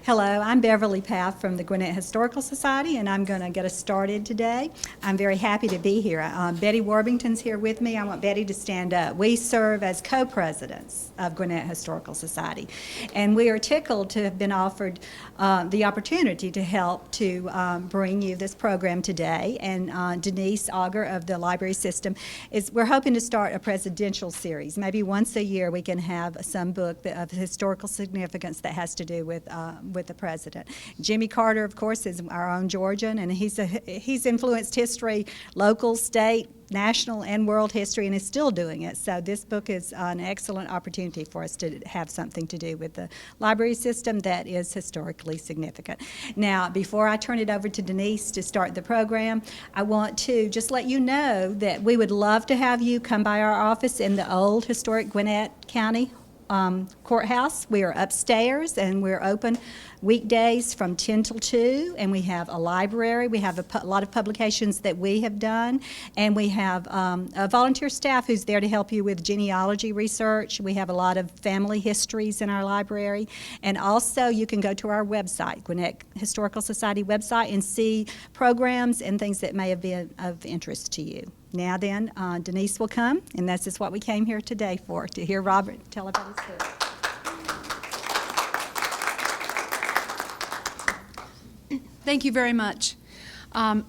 Hello, I'm Beverly Path from the Gwinnett Historical Society, and I'm going to get us started today. I'm very happy to be here. Betty Warbington's here with me. I want Betty to stand up. We serve as co-presidents of Gwinnett Historical Society, and we are tickled to have been offered the opportunity to help to bring you this program today. And Denise Auger of the Library System we're hoping to start a presidential series. Maybe once a year we can have some book of historical significance that has to do with the president. Jimmy Carter, of course, is our own Georgian, and he's influenced history, local, state, national, and world history, and is still doing it. So this book is an excellent opportunity for us to have something to do with the library system that is historically significant. Now, before I turn it over to Denise to start the program, I want to just let you know that we would love to have you come by our office in the old historic Gwinnett County courthouse. We are upstairs, and we're open weekdays from 10 till 2, and we have a library. We have a lot of publications that we have done, and we have a volunteer staff who's there to help you with genealogy research. We have a lot of family histories in our library, and also you can go to our website, Gwinnett Historical Society website, and see programs and things that may have been of interest to you. Now then, Denise will come, and this is what we came here today for, to hear Robert tell about his book. Thank you very much.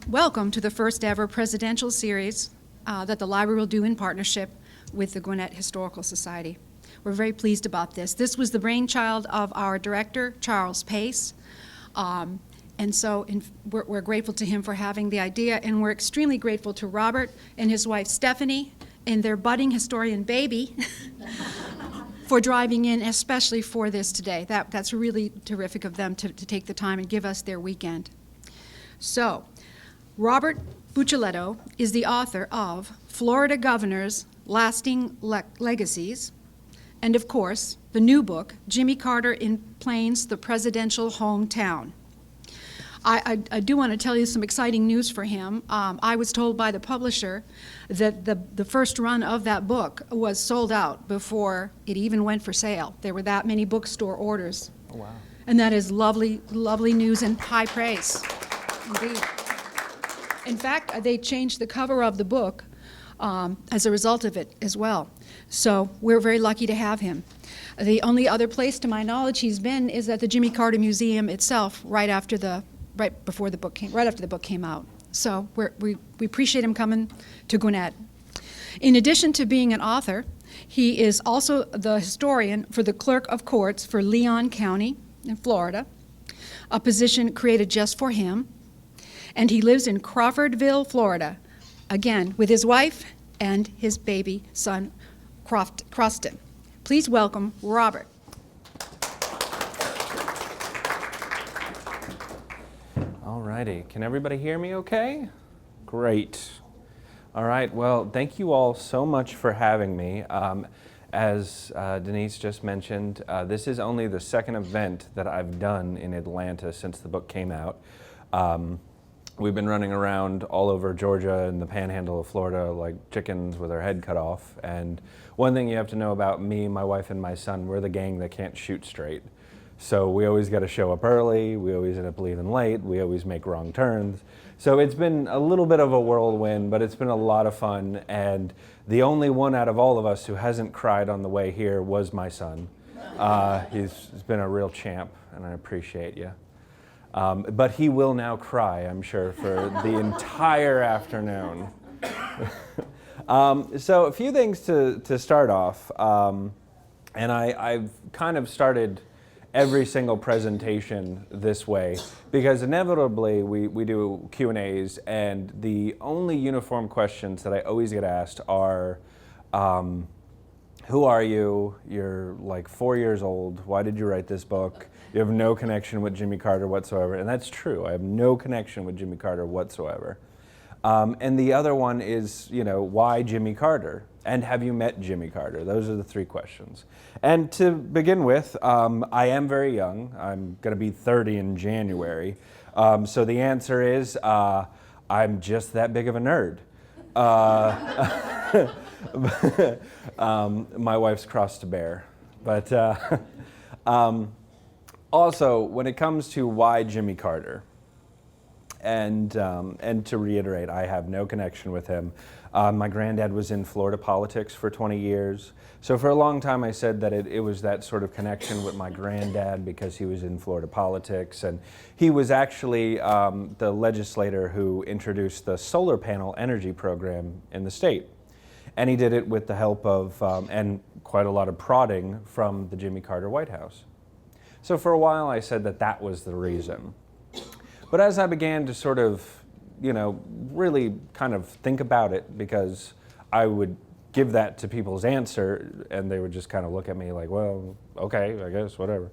Welcome to the first ever presidential series that the library will do in partnership with the Gwinnett Historical Society. We're very pleased about this. This was the brainchild of our director, Charles Pace. And so we're grateful to him for having the idea, and we're extremely grateful to Robert and his wife Stephanie and their budding historian baby for driving in, especially for this today. That's really terrific of them to take the time and give us their weekend. So, Robert Buccellato is the author of Florida Governors, Lasting Legacies, and of course, the new book, Jimmy Carter in Plains, the Presidential Hometown. I do want to tell you some exciting news for him. I was told by the publisher that the first run of that book was sold out before it even went for sale. There were that many bookstore orders. Oh, wow. And that is lovely, lovely news and high praise, indeed. In fact, they changed the cover of the book as a result of it as well. So we're very lucky to have him. The only other place, to my knowledge, he's been is at the Jimmy Carter Museum itself right after the book came out. So we appreciate him coming to Gwinnett. In addition to being an author, he is also the historian for the Clerk of Courts for Leon County in Florida, a position created just for him. And he lives in Crawfordville, Florida, again, with his wife and his baby son, Croston. Please welcome Robert. Alrighty, can everybody hear me okay? Great. All right, well, thank you all so much for having me. As Denise just mentioned, this is only the second event that I've done in Atlanta since the book came out. We've been running around all over Georgia and the panhandle of Florida like chickens with our head cut off. And one thing you have to know about me, my wife, and my son, we're the gang that can't shoot straight. So we always got to show up early, we always end up leaving late, we always make wrong turns. So it's been a little bit of a whirlwind, but it's been a lot of fun. And the only one out of all of us who hasn't cried on the way here was my son. He's been a real champ, and I appreciate you. But he will now cry, I'm sure, for the entire afternoon. So a few things to start off. And I've kind of started every single presentation this way, because inevitably we do Q&As, and the only uniform questions that I always get asked are, who are you? You're like 4 years old. Why did you write this book? You have no connection with Jimmy Carter whatsoever. And that's true. I have no connection with Jimmy Carter whatsoever. And the other one is, why Jimmy Carter? And have you met Jimmy Carter? Those are the three questions. And to begin with, I am very young. I'm going to be 30 in January. So the answer is, I'm just that big of a nerd. My wife's cross to bear. But Also, when it comes to why Jimmy Carter, and to reiterate, I have no connection with him. My granddad was in Florida politics for 20 years. So for a long time I said that it was that sort of connection with my granddad because he was in Florida politics. And he was actually the legislator who introduced the solar panel energy program in the state. And he did it with the help of, and quite a lot of prodding from the Jimmy Carter White House. So for a while I said that that was the reason. But as I began to sort of, really kind of think about it, because I would give that to people's answer and they would just kind of look at me like, well, okay, I guess, whatever.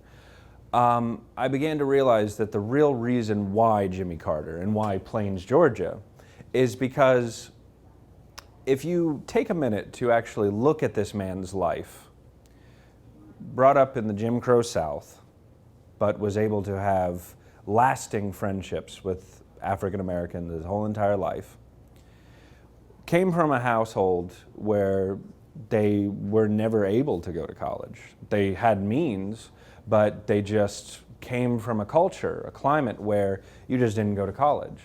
I began to realize that the real reason why Jimmy Carter and why Plains, Georgia, is because if you take a minute to actually look at this man's life, brought up in the Jim Crow South, but was able to have lasting friendships with African Americans his whole entire life, came from a household where they were never able to go to college. They had means, but they just came from a culture, a climate where you just didn't go to college.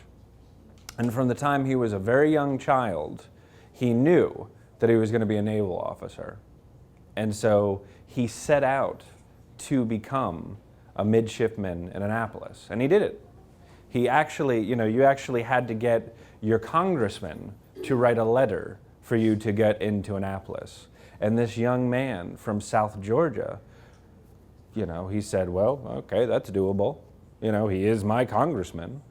And from the time he was a very young child, he knew that he was going to be a naval officer. And so he set out to become a midshipman in Annapolis, and he did it. He actually, you actually had to get your congressman to write a letter for you to get into Annapolis. And this young man from South Georgia, he said, well, okay, that's doable. He is my congressman.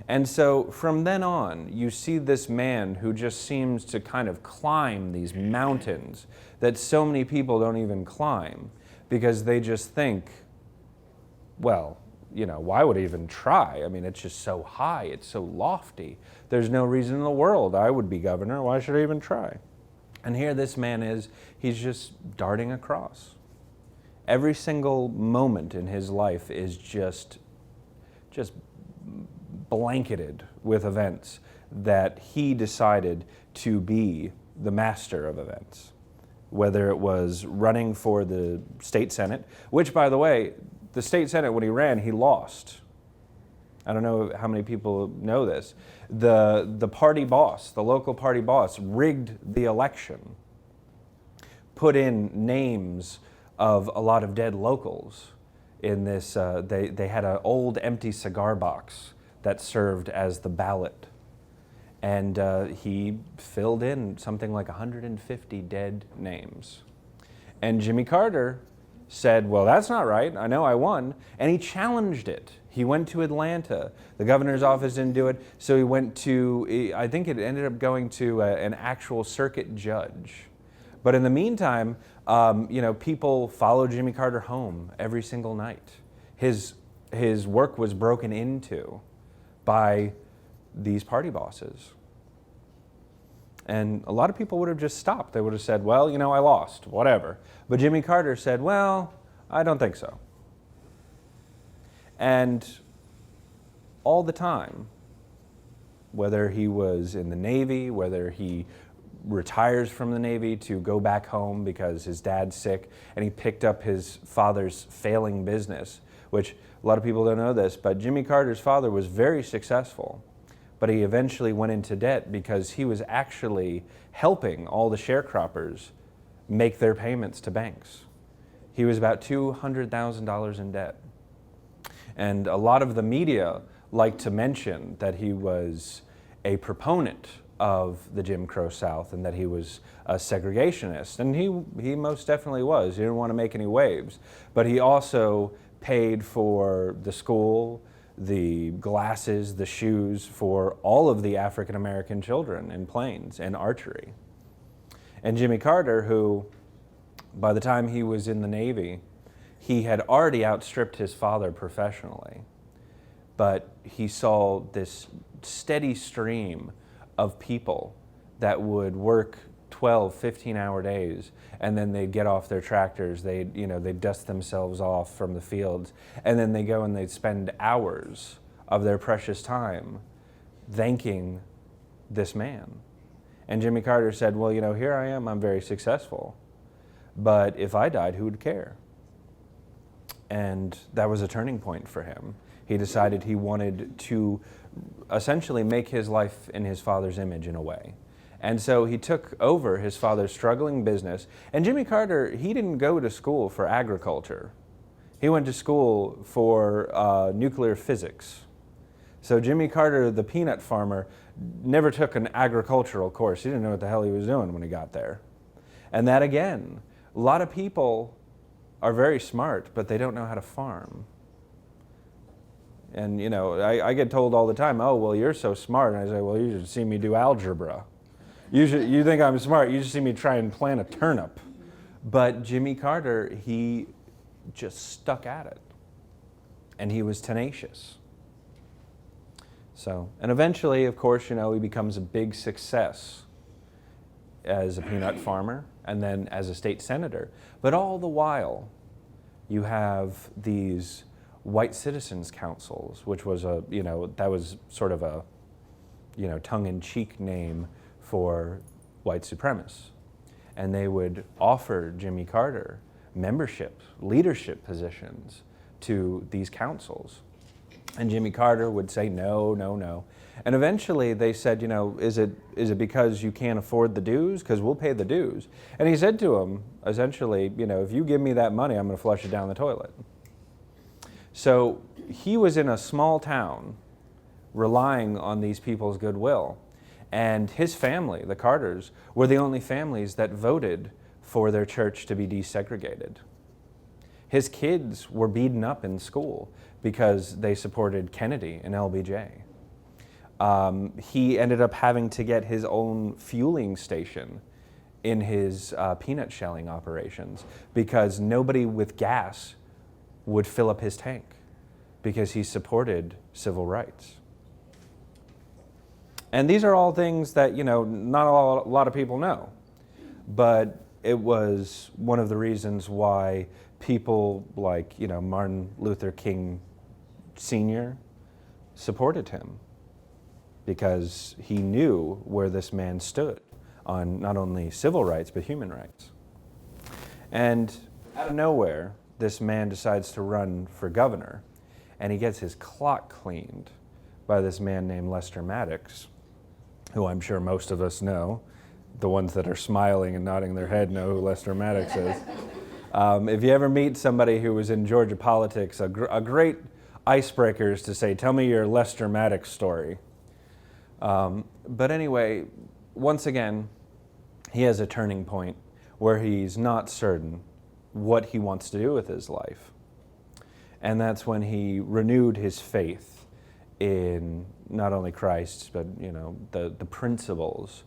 And so from then on, you see this man who just seems to kind of climb these mountains that so many people don't even climb because they just think, well, why would I even try? I mean, it's just so high, it's so lofty. There's no reason in the world I would be governor. Why should I even try? And here this man is, he's just darting across. Every single moment in his life is just blanketed with events that he decided to be the master of events. Whether it was running for the state senate, which, by the way, the state senate, when he ran, he lost. I don't know how many people know this. The party boss, the local party boss, rigged the election, put in names of a lot of dead locals in this. They had an old empty cigar box that served as the ballot. And he filled in something like 150 dead names. And Jimmy Carter said, well, that's not right. I know I won. And he challenged it. He went to Atlanta. The governor's office didn't do it. So he went to, I think it ended up going to an actual circuit judge. But in the meantime, people followed Jimmy Carter home every single night. His work was broken into by these party bosses. And a lot of people would have just stopped. They would have said, well, I lost, whatever. But Jimmy Carter said, well, I don't think so. And all the time, whether he was in the Navy, whether he retires from the Navy to go back home because his dad's sick, and he picked up his father's failing business, which a lot of people don't know this, but Jimmy Carter's father was very successful. But he eventually went into debt because he was actually helping all the sharecroppers make their payments to banks. He was about $200,000 in debt. And a lot of the media like to mention that he was a proponent of the Jim Crow South and that he was a segregationist. And he most definitely was. He didn't want to make any waves. But he also paid for the school, the glasses, the shoes for all of the African American children in Plains and archery. And Jimmy Carter, who by the time he was in the Navy, he had already outstripped his father professionally, but he saw this steady stream of people that would work 12, 15-hour days, and then they'd get off their tractors, they'd dust themselves off from the fields, and then they go and they'd spend hours of their precious time thanking this man. And Jimmy Carter said, well, here I am, I'm very successful, but if I died, who would care? And that was a turning point for him. He decided he wanted to essentially make his life in his father's image in a way. And so he took over his father's struggling business. And Jimmy Carter, he didn't go to school for agriculture. He went to school for nuclear physics. So Jimmy Carter, the peanut farmer, never took an agricultural course. He didn't know what the hell he was doing when he got there. And that again, a lot of people are very smart, but they don't know how to farm. And you know, I get told all the time, oh, well, you're so smart. And I say, well, you should see me do algebra. You think I'm smart, you should see me try and plant a turnip. But Jimmy Carter, he just stuck at it. And he was tenacious. So, and eventually, of course, you know, he becomes a big success as a peanut farmer and then as a state senator. But all the while, you have these white citizens councils, which was a, you know, that was sort of a, you know, tongue-in-cheek name for white supremacists. And they would offer Jimmy Carter membership, leadership positions to these councils. And Jimmy Carter would say, no, no, no. And eventually they said, you know, is it because you can't afford the dues? Because we'll pay the dues. And he said to him, essentially, you know, if you give me that money, I'm going to flush it down the toilet. So he was in a small town relying on these people's goodwill. And his family, the Carters, were the only families that voted for their church to be desegregated. His kids were beaten up in school because they supported Kennedy and LBJ. He ended up having to get his own fueling station in his peanut shelling operations because nobody with gas would fill up his tank because he supported civil rights. And these are all things that, you know, not a lot of people know, but it was one of the reasons why people like, you know, Martin Luther King Sr. supported him, because he knew where this man stood on not only civil rights, but human rights. And out of nowhere, this man decides to run for governor, and he gets his clock cleaned by this man named Lester Maddox, who I'm sure most of us know. The ones that are smiling and nodding their head know who Lester Maddox is. If you ever meet somebody who was in Georgia politics, a great icebreaker is to say, tell me your Lester Maddox story. But anyway, once again, he has a turning point where he's not certain what he wants to do with his life. And that's when he renewed his faith in not only Christ, but, you know, the principles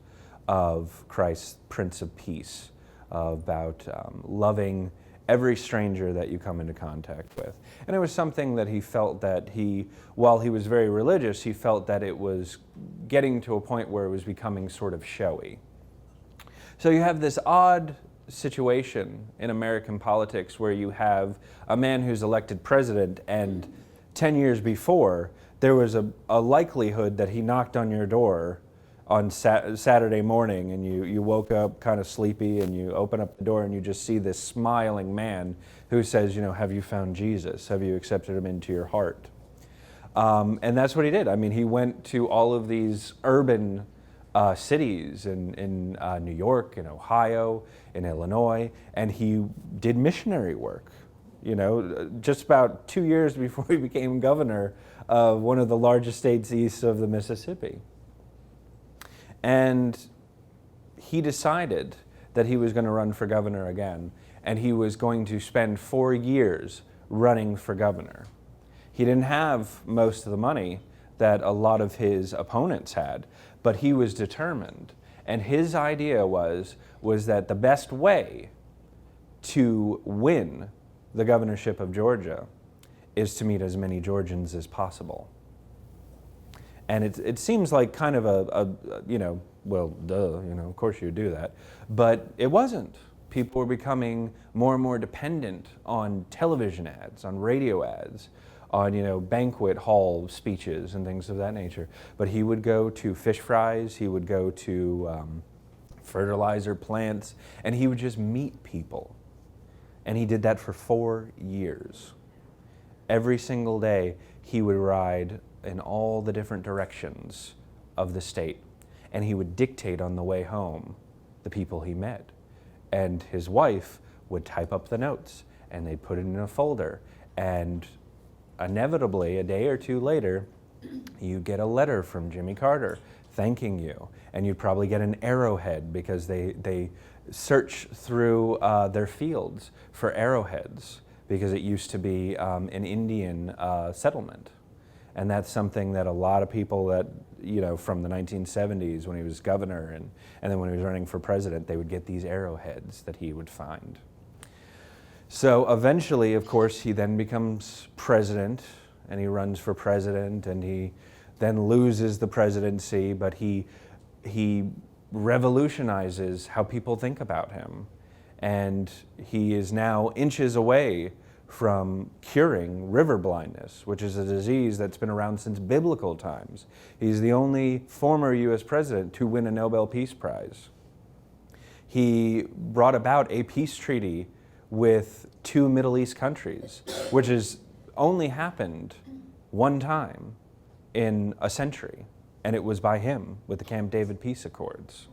of Christ's Prince of Peace, about loving every stranger that you come into contact with. And it was something that he felt that while he was very religious, he felt that it was getting to a point where it was becoming sort of showy. So you have this odd situation in American politics where you have a man who's elected president, and 10 years before, there was a likelihood that he knocked on your door on Saturday morning, and you woke up kind of sleepy, and you open up the door and you just see this smiling man who says, you know, have you found Jesus? Have you accepted him into your heart? And that's what he did. I mean, he went to all of these urban cities in New York, in Ohio, in Illinois, and he did missionary work. You know, just about 2 years before he became governor of one of the largest states east of the Mississippi. And he decided that he was going to run for governor again, and he was going to spend 4 years running for governor. He didn't have most of the money that a lot of his opponents had, but he was determined. And his idea was that the best way to win the governorship of Georgia is to meet as many Georgians as possible. And it seems like kind of well, duh, of course you would do that. But it wasn't. People were becoming more and more dependent on television ads, on radio ads, on, banquet hall speeches and things of that nature. But he would go to fish fries, he would go to fertilizer plants, and he would just meet people. And he did that for 4 years. every single day he would ride in all the different directions of the state, and he would dictate on the way home the people he met. And his wife would type up the notes, and they'd put it in a folder, and inevitably, a day or two later, you get a letter from Jimmy Carter thanking you, and you'd probably get an arrowhead because they search through their fields for arrowheads because it used to be an Indian settlement. And that's something that a lot of people that, from the 1970s when he was governor and then when he was running for president, they would get these arrowheads that he would find. So eventually, of course, he then becomes president, and he runs for president, and he then loses the presidency, but he revolutionizes how people think about him. And he is now inches away from curing river blindness, which is a disease that's been around since biblical times. He's the only former U.S. president to win a Nobel Peace Prize. He brought about a peace treaty with 2 Middle East countries, which has only happened one time in a century, and it was by him with the Camp David Peace Accords.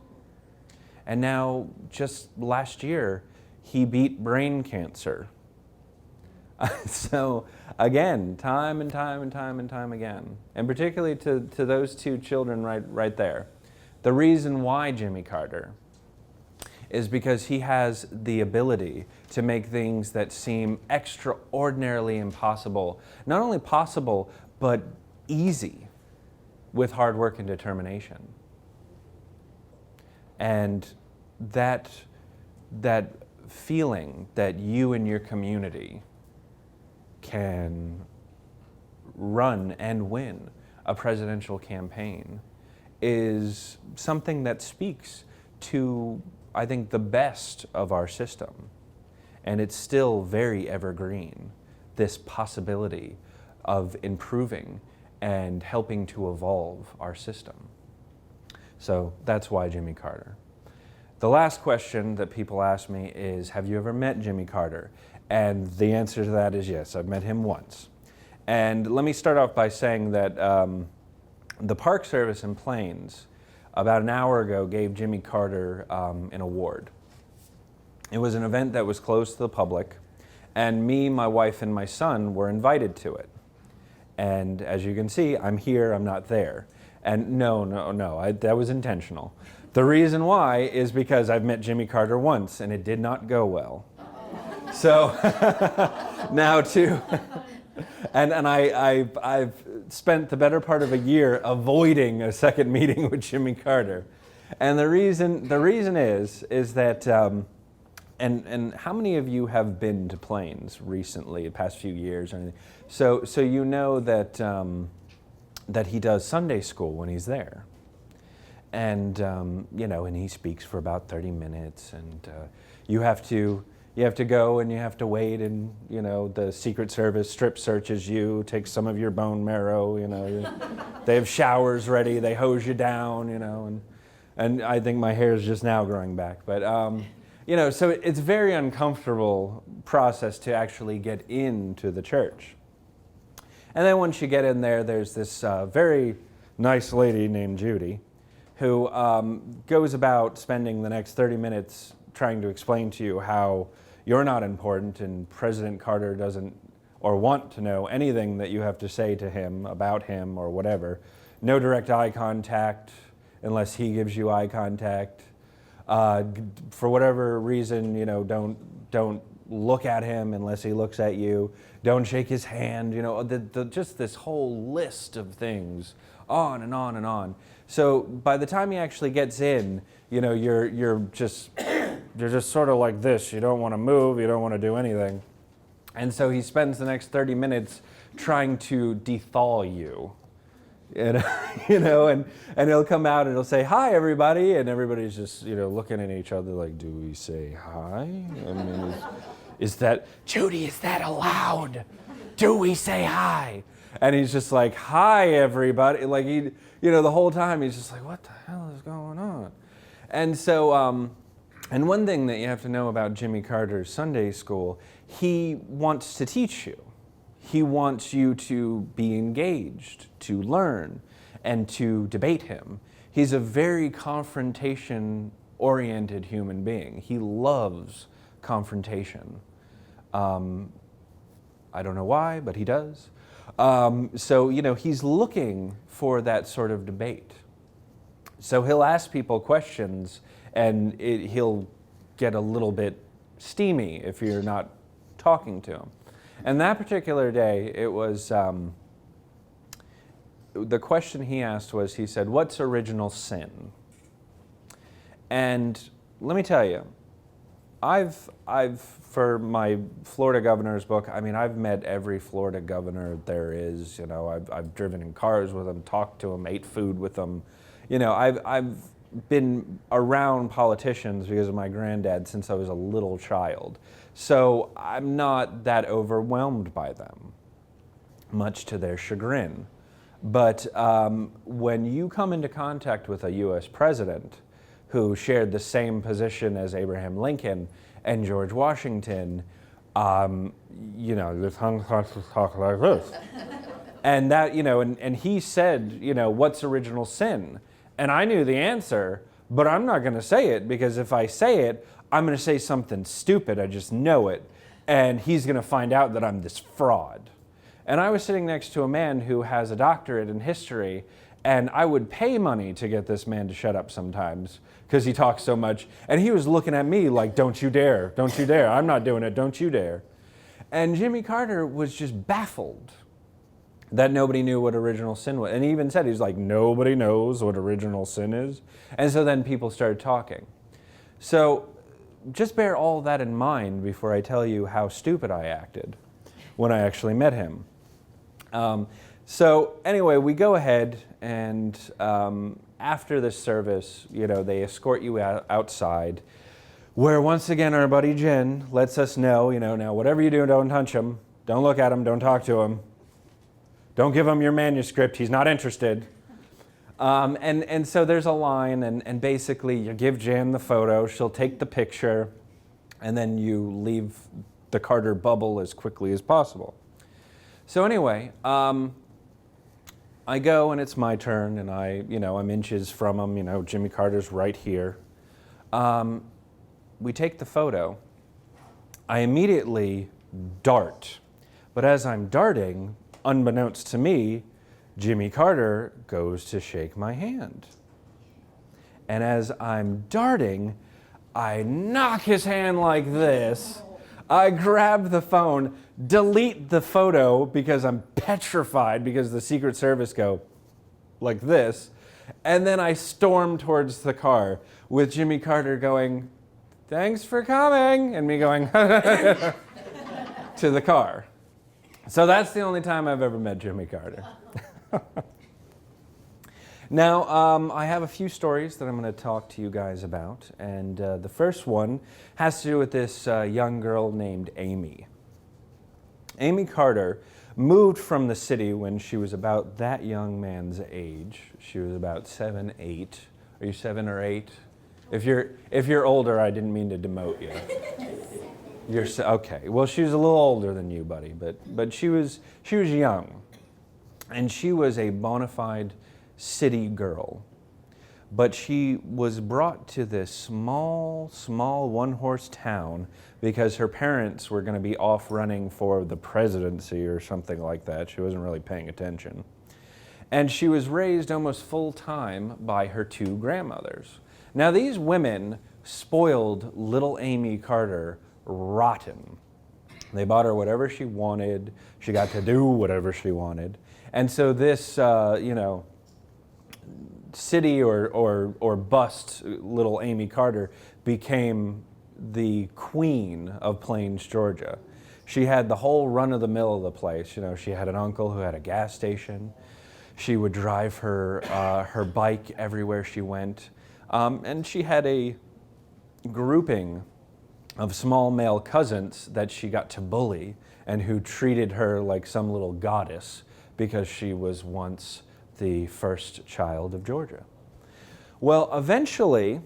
And now, just last year, he beat brain cancer. So again, time and time and time and time again, and particularly to those 2 children right there. The reason why Jimmy Carter is because he has the ability to make things that seem extraordinarily impossible, not only possible, but easy with hard work and determination. And that feeling that you and your community can run and win a presidential campaign is something that speaks to, I think, the best of our system. And it's still very evergreen, this possibility of improving and helping to evolve our system. So that's why Jimmy Carter. The last question that people ask me is, have you ever met Jimmy Carter? And the answer to that is yes, I've met him once. And let me start off by saying that the Park Service in Plains about an hour ago gave Jimmy Carter an award. It was an event that was closed to the public, and me, my wife, and my son were invited to it. And as you can see, I'm here, I'm not there. And no, that was intentional. The reason why is because I've met Jimmy Carter once, and it did not go well. So now too, and I've spent the better part of a year avoiding a second meeting with Jimmy Carter, and the reason is that and how many of you have been to Plains recently, the past few years or anything? So you know that that he does Sunday school when he's there, and and he speaks for about 30 minutes, and you have to go and you have to wait, and the Secret Service strip searches you, takes some of your bone marrow, they have showers ready, they hose you down, and I think my hair is just now growing back, but so it's a very uncomfortable process to actually get into the church. And then once you get in there, there's this very nice lady named Judy who goes about spending the next 30 minutes trying to explain to you how you're not important and President Carter doesn't or want to know anything that you have to say to him about him or whatever. No direct eye contact unless he gives you eye contact. For whatever reason, don't look at him unless he looks at you. Don't shake his hand. Just this whole list of things, on and on and on. So by the time he actually gets in, you're just sort of like this. You don't want to move. You don't want to do anything. And so he spends the next 30 minutes trying to dethaw you. And he'll come out and he'll say, "Hi, everybody," and everybody's just, looking at each other like, "Do we say hi? I mean, is that, Judy, is that allowed? Do we say hi?" And he's just like, "Hi, everybody." Like the whole time he's just like, "What the hell is going on?" And so, and one thing that you have to know about Jimmy Carter's Sunday school, he wants to teach you. He wants you to be engaged, to learn, and to debate him. He's a very confrontation-oriented human being. He loves confrontation. I don't know why, but he does. So, he's looking for that sort of debate. So he'll ask people questions, and he'll get a little bit steamy if you're not talking to him. And that particular day, it was, the question he asked was, he said, "What's original sin?" And let me tell you, I've for my Florida governor's book, I've met every Florida governor there is. I've driven in cars with them, talked to them, ate food with them. I've been around politicians because of my granddad since I was a little child. So I'm not that overwhelmed by them, much to their chagrin. But when you come into contact with a U.S. president who shared the same position as Abraham Lincoln and George Washington, the tongue starts to talk like this. And that, and he said, "What's original sin?" And I knew the answer, but I'm not going to say it, because if I say it, I'm going to say something stupid. I just know it. And he's going to find out that I'm this fraud. And I was sitting next to a man who has a doctorate in history, and I would pay money to get this man to shut up sometimes because he talks so much. And he was looking at me like, "Don't you dare, don't you dare. I'm not doing it, don't you dare." And Jimmy Carter was just baffled that nobody knew what original sin was. And he even said, he was like, "Nobody knows what original sin is." And so then people started talking. So just bear all that in mind before I tell you how stupid I acted when I actually met him. So anyway, we go ahead, and after this service, they escort you outside, where once again our buddy Jen lets us know, now whatever you do, don't touch him, don't look at him, don't talk to him, don't give him your manuscript, he's not interested. And so there's a line, and basically you give Jan the photo, she'll take the picture, and then you leave the Carter bubble as quickly as possible. So anyway, I go, and it's my turn, and I'm inches from him, Jimmy Carter's right here. We take the photo. I immediately dart, but as I'm darting, unbeknownst to me, Jimmy Carter goes to shake my hand. And as I'm darting, I knock his hand like this. I grab the phone, delete the photo because I'm petrified because the Secret Service go like this. And then I storm towards the car with Jimmy Carter going, "Thanks for coming," and me going to the car. So that's the only time I've ever met Jimmy Carter. Now, I have a few stories that I'm going to talk to you guys about, and the first one has to do with this young girl named Amy. Amy Carter moved from the city when she was about that young man's age. She was about 7, 8. Are you 7 or 8? If you're older, I didn't mean to demote you. Okay. Well, she was a little older than you, buddy, but she was young, and she was a bona fide city girl. But she was brought to this small one-horse town because her parents were going to be off running for the presidency or something like that. She wasn't really paying attention. And she was raised almost full-time by her 2 grandmothers. Now, these women spoiled little Amy Carter rotten. They bought her whatever she wanted. She got to do whatever she wanted. And so this, city or bust little Amy Carter became the queen of Plains, Georgia. She had the whole run-of-the-mill of the place. She had an uncle who had a gas station. She would drive her bike everywhere she went. And she had a grouping of small male cousins that she got to bully and who treated her like some little goddess because she was once the first child of Georgia. Well, eventually,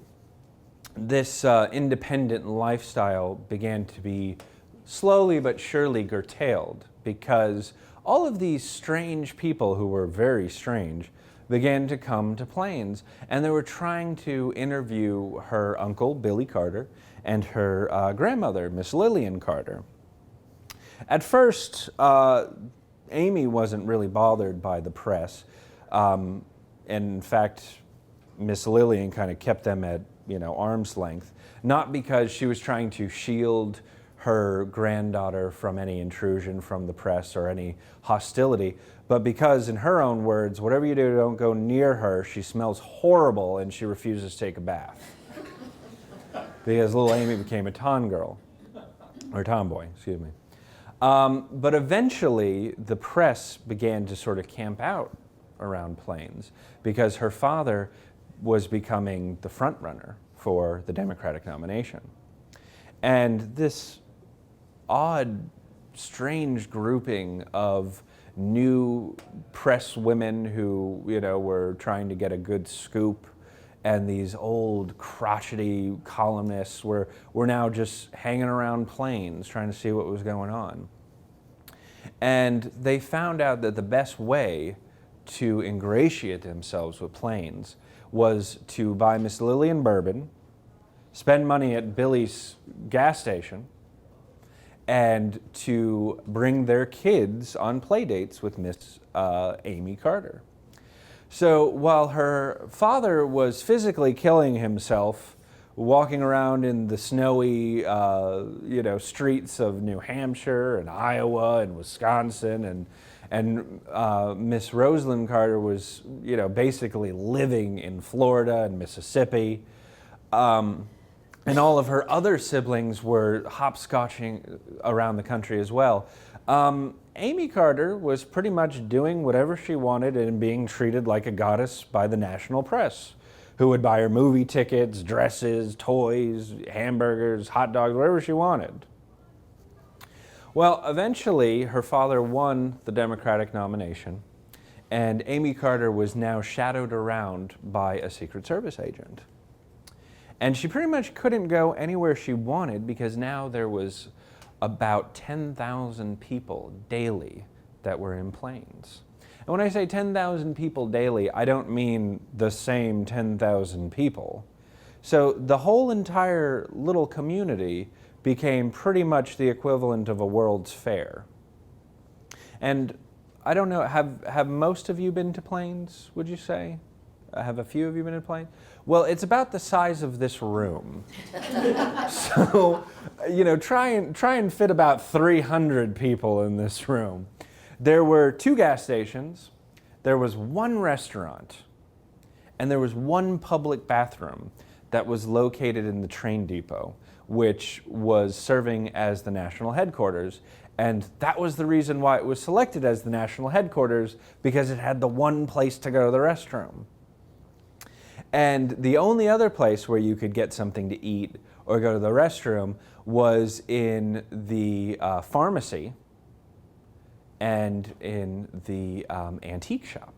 this independent lifestyle began to be slowly but surely curtailed because all of these strange people who were very strange began to come to Plains, and they were trying to interview her uncle, Billy Carter, and her grandmother, Miss Lillian Carter. At first, Amy wasn't really bothered by the press. And in fact, Miss Lillian kind of kept them at, arm's length, not because she was trying to shield her granddaughter from any intrusion from the press or any hostility, but because, in her own words, whatever you do, don't go near her. She smells horrible and she refuses to take a bath. Because little Amy became a tomboy, excuse me. But eventually, the press began to sort of camp out around Plains because her father was becoming the front runner for the Democratic nomination. And this odd, strange grouping of new press women who, were trying to get a good scoop, and these old crotchety columnists were now just hanging around Plains trying to see what was going on. And they found out that the best way to ingratiate themselves with Plains was to buy Miss Lillian bourbon, spend money at Billy's gas station, and to bring their kids on play dates with Miss Amy Carter. So while her father was physically killing himself, walking around in the snowy, streets of New Hampshire and Iowa and Wisconsin, and Miss Rosalind Carter was, basically living in Florida and Mississippi, and all of her other siblings were hopscotching around the country as well. Amy Carter was pretty much doing whatever she wanted and being treated like a goddess by the national press, who would buy her movie tickets, dresses, toys, hamburgers, hot dogs, whatever she wanted. Well, eventually, her father won the Democratic nomination, and Amy Carter was now shadowed around by a Secret Service agent. And she pretty much couldn't go anywhere she wanted because now there was about 10,000 people daily that were in Plains. And when I say 10,000 people daily, I don't mean the same 10,000 people. So the whole entire little community became pretty much the equivalent of a World's Fair. And I don't know, have most of you been to Plains, would you say? Have a few of you been to Plains? Well, it's about the size of this room. So, try and fit about 300 people in this room. There were 2 gas stations, there was 1 restaurant, and there was 1 public bathroom that was located in the train depot, which was serving as the national headquarters. And that was the reason why it was selected as the national headquarters, because it had the 1 place to go to the restroom. And the only other place where you could get something to eat or go to the restroom was in the pharmacy and in the antique shop.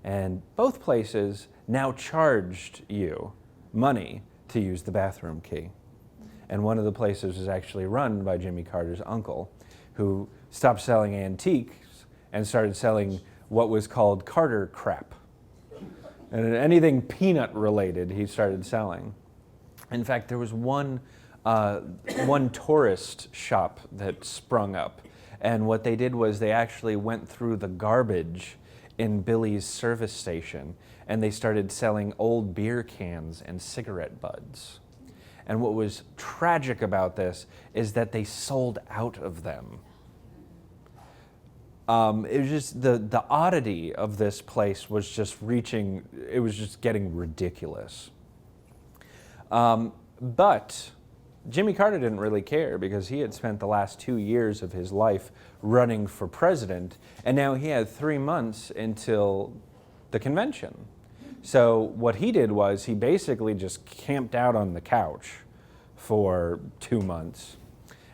And both places now charged you money to use the bathroom key. And one of the places was actually run by Jimmy Carter's uncle, who stopped selling antiques and started selling what was called Carter crap. And anything peanut related he started selling. In fact, there was one tourist shop that sprung up. And what they did was they actually went through the garbage in Billy's service station, and they started selling old beer cans and cigarette butts. And what was tragic about this is that they sold out of them. It was just the oddity of this place was just getting ridiculous. But Jimmy Carter didn't really care because he had spent the last 2 years of his life running for president, and now he had 3 months until the convention. So what he did was he basically just camped out on the couch for 2 months.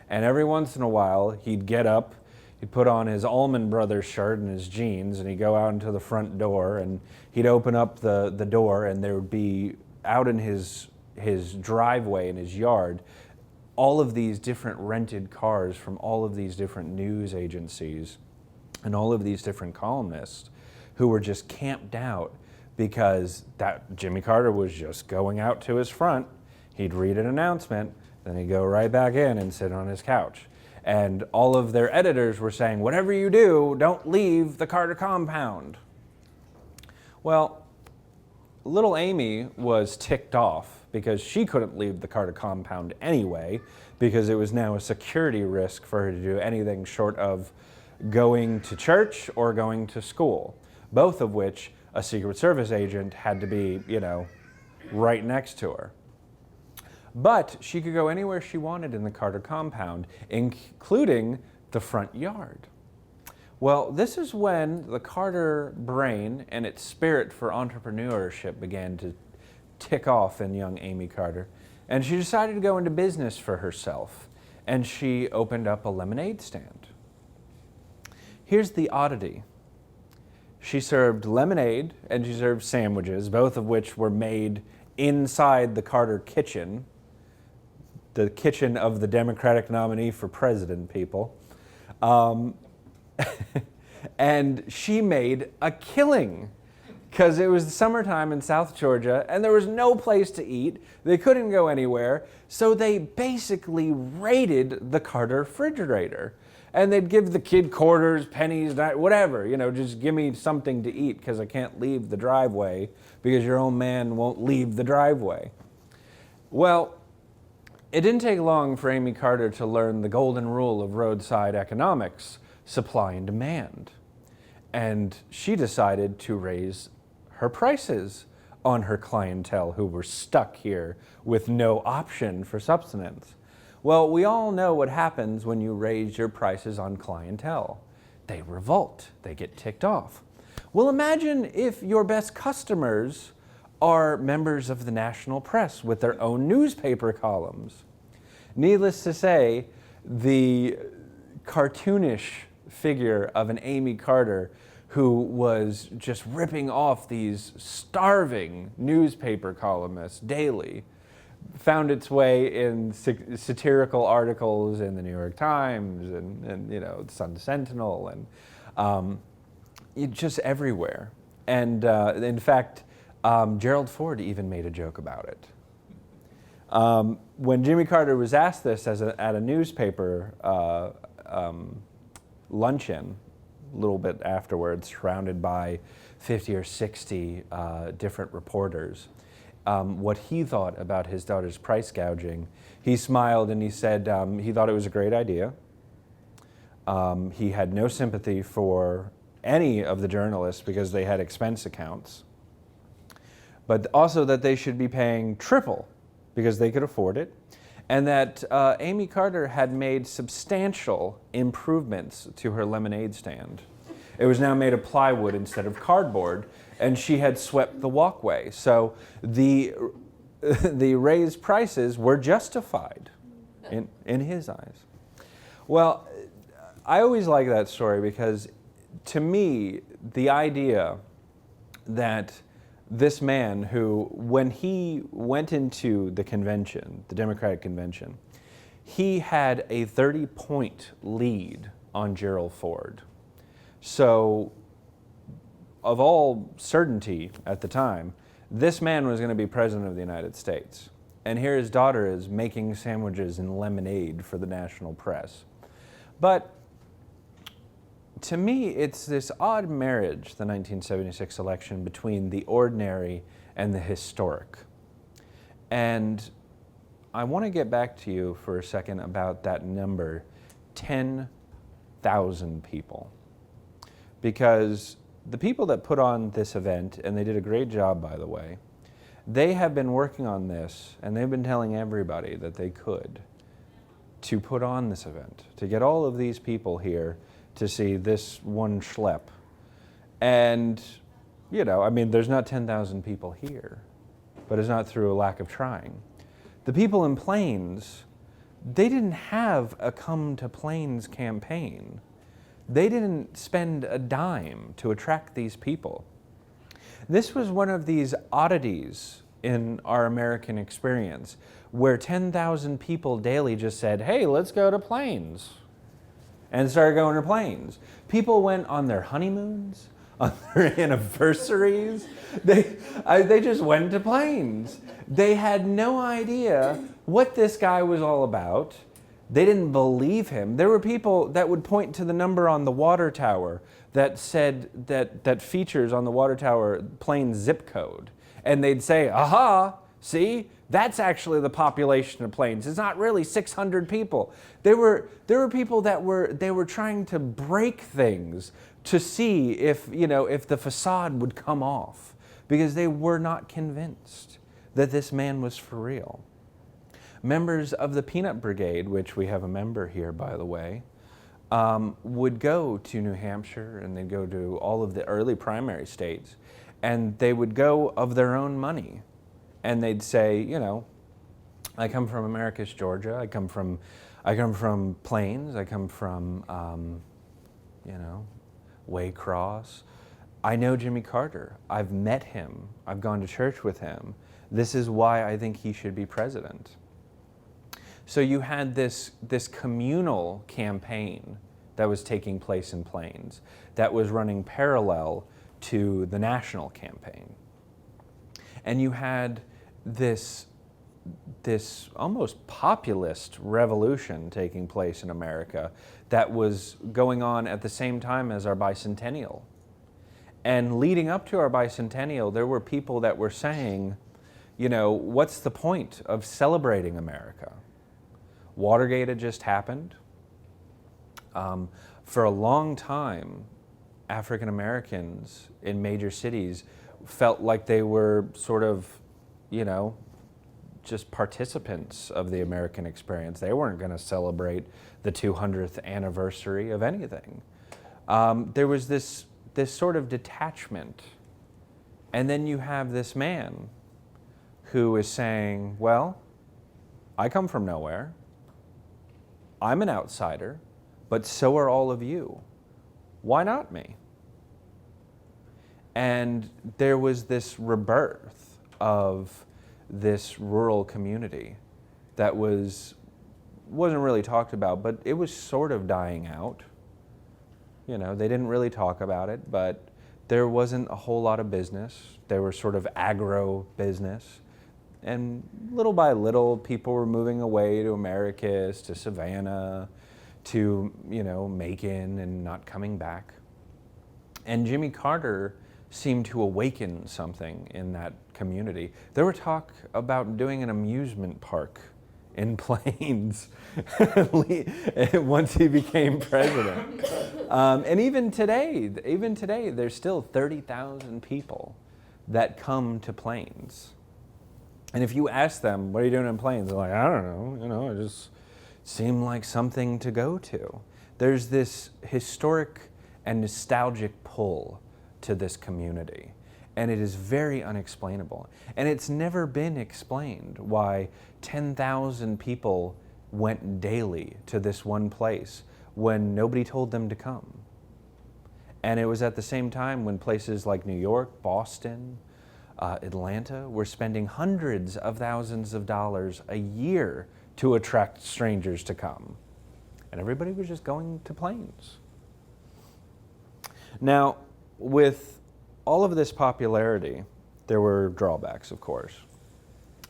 And every once in a while, he'd get up, he'd put on his Allman Brothers shirt and his jeans, and he'd go out into the front door, and he'd open up the door, and there would be out in his driveway in his yard all of these different rented cars from all of these different news agencies and all of these different columnists who were just camped out because that Jimmy Carter was just going out to his front. He'd read an announcement, then he'd go right back in and sit on his couch. And all of their editors were saying, whatever you do, don't leave the Carter compound. Well, little Amy was ticked off because she couldn't leave the Carter compound anyway, because it was now a security risk for her to do anything short of going to church or going to school, both of which a Secret Service agent had to be, right next to her. But she could go anywhere she wanted in the Carter compound, including the front yard. Well, this is when the Carter brain and its spirit for entrepreneurship began to tick off in young Amy Carter. And she decided to go into business for herself. And she opened up a lemonade stand. Here's the oddity. She served lemonade and she served sandwiches, both of which were made inside the Carter kitchen, the kitchen of the Democratic nominee for president, people. And she made a killing because it was the summertime in South Georgia and there was no place to eat. They couldn't go anywhere. So they basically raided the Carter refrigerator. And they'd give the kid quarters, pennies, whatever, just give me something to eat because I can't leave the driveway because your old man won't leave the driveway. Well, it didn't take long for Amy Carter to learn the golden rule of roadside economics, supply and demand. And she decided to raise her prices on her clientele who were stuck here with no option for subsistence. Well, we all know what happens when you raise your prices on clientele. They revolt, they get ticked off. Well, imagine if your best customers are members of the national press with their own newspaper columns. Needless to say, the cartoonish figure of an Amy Carter who was just ripping off these starving newspaper columnists daily found its way in satirical articles in the New York Times and Sun Sentinel and just everywhere. And in fact, Gerald Ford even made a joke about it. When Jimmy Carter was asked this at a newspaper luncheon, a little bit afterwards, surrounded by 50 or 60 different reporters, what he thought about his daughter's price gouging, he smiled and he said he thought it was a great idea. He had no sympathy for any of the journalists because they had expense accounts, but also that they should be paying triple because they could afford it, and that Amy Carter had made substantial improvements to her lemonade stand. It was now made of plywood instead of cardboard, and she had swept the walkway. So the raised prices were justified in his eyes. Well, I always like that story because to me, the idea that this man who, when he went into the convention, the Democratic convention, he had a 30-point lead on Gerald Ford. So, of all certainty at the time, this man was going to be president of the United States. And here his daughter is making sandwiches and lemonade for the national press. But to me, it's this odd marriage, the 1976 election, between the ordinary and the historic. And I want to get back to you for a second about that number, 10,000 people. Because the people that put on this event, and they did a great job, by the way, they have been working on this, and they've been telling everybody that they could to put on this event, to get all of these people here to see this one schlep. And, there's not 10,000 people here, but it's not through a lack of trying. The people in Plains, they didn't have a Come to Plains campaign. They didn't spend a dime to attract these people. This was one of these oddities in our American experience, where 10,000 people daily just said, hey, let's go to Plains, and started going to Plains. People went on their honeymoons, on their anniversaries. They just went to Plains. They had no idea what this guy was all about. They didn't believe him. There were people that would point to the number on the water tower that said that features on the water tower Plains zip code. And they'd say, aha, see, that's actually the population of Plains. It's not really 600 people. There were people that were trying to break things to see if the facade would come off, because they were not convinced that this man was for real. Members of the Peanut Brigade, which we have a member here, by the way, would go to New Hampshire, and they'd go to all of the early primary states, and they would go of their own money. And they'd say, I come from Americus, Georgia. I come from Plains. I come from, Waycross. I know Jimmy Carter. I've met him. I've gone to church with him. This is why I think he should be president. So you had this communal campaign that was taking place in Plains that was running parallel to the national campaign. And you had this almost populist revolution taking place in America that was going on at the same time as our bicentennial. And leading up to our bicentennial, there were people that were saying, what's the point of celebrating America? Watergate had just happened. For a long time, African Americans in major cities felt like they were sort of, just participants of the American experience. They weren't going to celebrate the 200th anniversary of anything. There was this sort of detachment. And then you have this man who is saying, well, I come from nowhere. I'm an outsider, but so are all of you. Why not me? And there was this rebirth of this rural community that wasn't really talked about, but it was sort of dying out. They didn't really talk about it, but there wasn't a whole lot of business. There was sort of agro business. And little by little, people were moving away to Americus, to Savannah, to, Macon, and not coming back. And Jimmy Carter seemed to awaken something in that community. There were talk about doing an amusement park in Plains once he became president. And even today, there's still 30,000 people that come to Plains. And if you ask them, what are you doing in Plains? They're like, I don't know, it just seemed like something to go to. There's this historic and nostalgic pull to this community. And it is very unexplainable. And it's never been explained why 10,000 people went daily to this one place when nobody told them to come. And it was at the same time when places like New York, Boston, Atlanta were spending hundreds of thousands of dollars a year to attract strangers to come. And everybody was just going to Plains. Now, with all of this popularity, there were drawbacks, of course.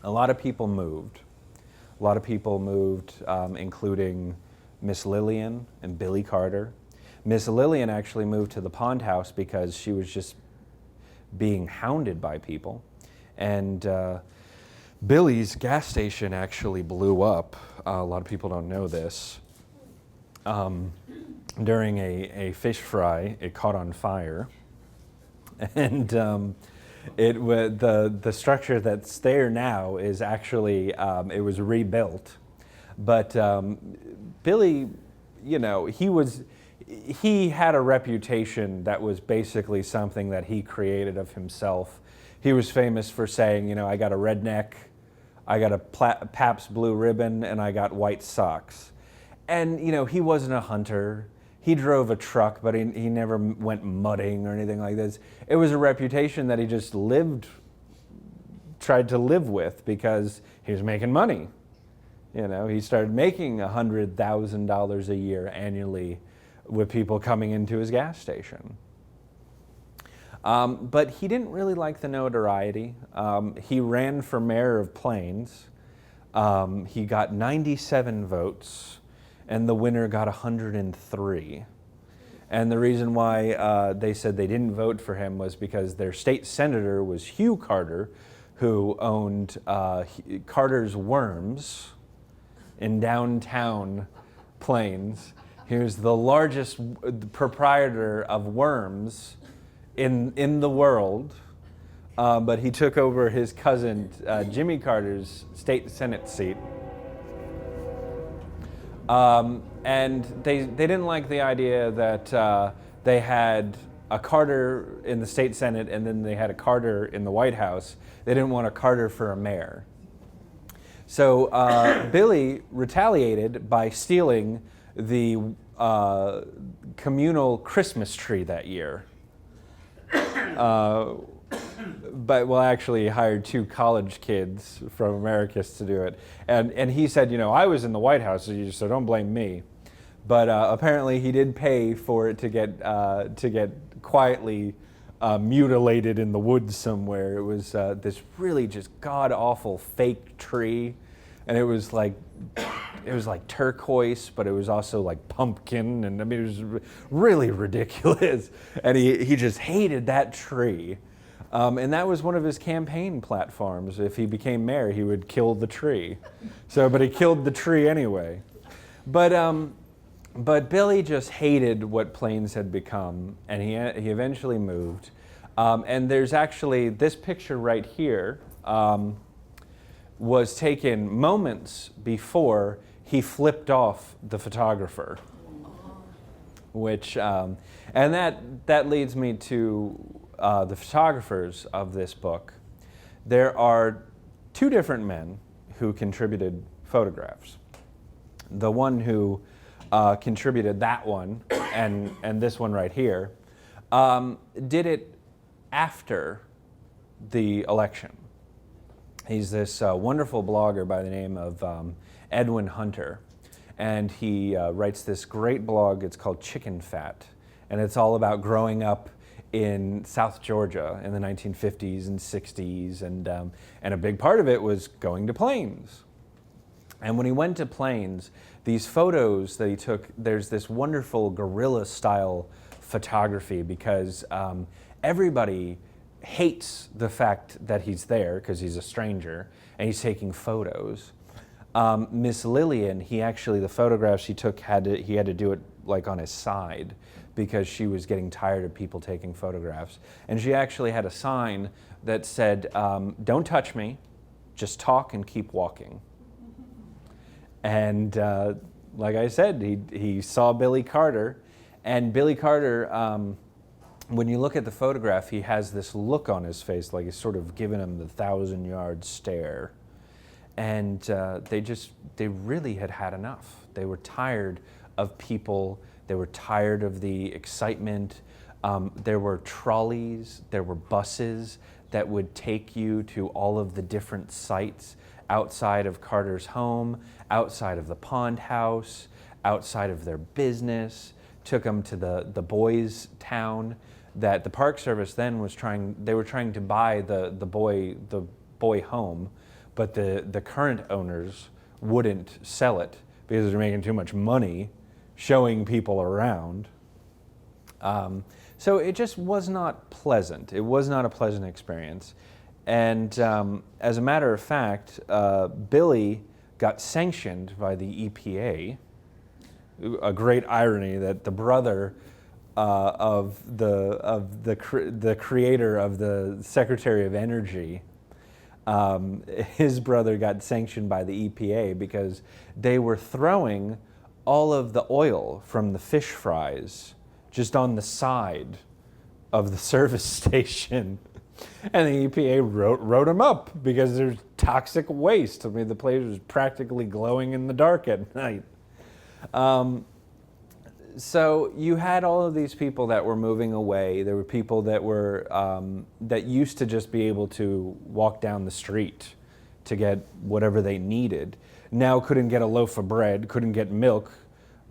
A lot of people moved. Including Miss Lillian and Billy Carter. Miss Lillian actually moved to the Pond House because she was just being hounded by people. And Billy's gas station actually blew up. A lot of people don't know this. During a fish fry, it caught on fire. And the structure that's there now is actually, it was rebuilt. But Billy, he had a reputation that was basically something that he created of himself. He was famous for saying, I got a redneck, I got a Pabst Blue Ribbon, and I got white socks. And, he wasn't a hunter. He drove a truck, but he never went mudding or anything like this. It was a reputation that he just lived tried to live with because he was making money. You know, he started making $100,000 a year annually with people coming into his gas station. But he didn't really like the notoriety. He ran for mayor of Plains. He got 97 votes, and the winner got 103. And the reason why they said they didn't vote for him was because their state senator was Hugh Carter, who owned Carter's Worms in downtown Plains. He was the largest proprietor of worms in the world, but he took over his cousin Jimmy Carter's state senate seat. And they didn't like the idea that they had a Carter in the state senate and then they had a Carter in the White House. They didn't want a Carter for a mayor. So Billy retaliated by stealing the communal Christmas tree that year. But actually hired 2 college kids from Americus to do it. And he said, you know, I was in the White House, so don't blame me. But apparently he did pay for it to get quietly mutilated in the woods somewhere. It was this really just god-awful fake tree. And it was like turquoise, but it was also like pumpkin. And I mean, it was really ridiculous. And he just hated that tree. And that was one of his campaign platforms. If he became mayor, he would kill the tree. But he killed the tree anyway. But Billy just hated what Plains had become, and he eventually moved. And there's actually this picture right here was taken moments before he flipped off the photographer. Which and that leads me to the photographers of this book. There are 2 different men who contributed photographs. The one who contributed that one and this one right here did it after the election. He's this wonderful blogger by the name of Edwin Hunter, and he writes this great blog. It's called Chicken Fat, and it's all about growing up in South Georgia in the 1950s and 60s, and a big part of it was going to Plains. And when he went to Plains, these photos that he took, there's this wonderful guerrilla-style photography because everybody hates the fact that he's there because he's a stranger and he's taking photos. Miss Lillian, the photographs he took, he had to do it like on his side because she was getting tired of people taking photographs. And she actually had a sign that said, "Don't touch me, just talk and keep walking." And like I said, he saw Billy Carter, and Billy Carter, when you look at the photograph, he has this look on his face like he's sort of giving him the 1,000-yard stare. And they really had enough. They were tired of people. They were tired of the excitement. There were trolleys, there were buses that would take you to all of the different sites outside of Carter's home, outside of the pond house, outside of their business, took them to the boys' town that the Park Service then was trying to buy the boy home, but the current owners wouldn't sell it because they're making too much money showing people around. So it just was not pleasant. It was not a pleasant experience. And as a matter of fact, Billy got sanctioned by the EPA. A great irony that the brother of the creator of the Secretary of Energy, his brother got sanctioned by the EPA because they were throwing all of the oil from the fish fries just on the side of the service station. And the EPA wrote them up because there's toxic waste. I mean, the place was practically glowing in the dark at night. So you had all of these people that were moving away. There were people that were that used to just be able to walk down the street to get whatever they needed. Now couldn't get a loaf of bread, couldn't get milk,